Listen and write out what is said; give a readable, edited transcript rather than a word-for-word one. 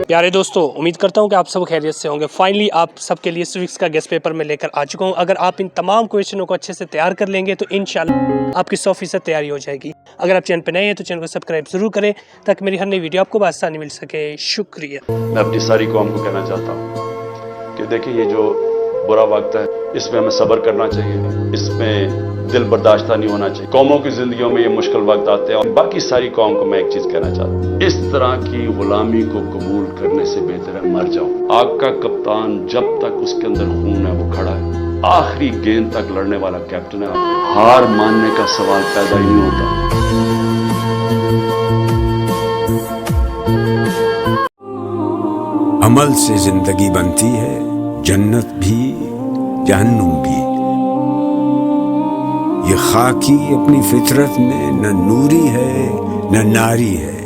प्यारे दोस्तों, उम्मीद करता हूं कि आप सब खैरियत से होंगे। फाइनली आप सबके लिए सिविक्स का गेस्ट पेपर में लेकर आ चुका हूं। अगर आप इन तमाम क्वेश्चनों को अच्छे से तैयार कर लेंगे तो इंशाल्लाह आपकी 100% तैयारी हो जाएगी। अगर आप चैनल पर नए हैं तो चैनल को सब्सक्राइब ज़रूर करें ताकि मेरी हर नई वीडियो आपको आसानी मिल सके। शुक्रिया। मैं अपनी सारी कौम को कहना चाहता हूँ कि देखिए, ये जो बुरा वक्त है इसमें हमें सब्र करना चाहिए, इसमें दिल बर्दाश्त नहीं होना चाहिए। कौमों की जिंदगियों में ये मुश्किल वक्त आते हैं और बाकी सारी कौम को मैं एक चीज कहना चाहता हूँ, इस तरह की गुलामी को कबूल करने से बेहतर है मर जाओ। आग का कप्तान जब तक उसके अंदर खून है वो खड़ा है, आखिरी गेंद तक लड़ने वाला कैप्टन है। हार मानने का सवाल पैदा ही नहीं होता। अमल से जिंदगी बनती है, जन्नत भी जहन्नुम भी। ये खाकी अपनी फितरत में न नूरी है न नारी है।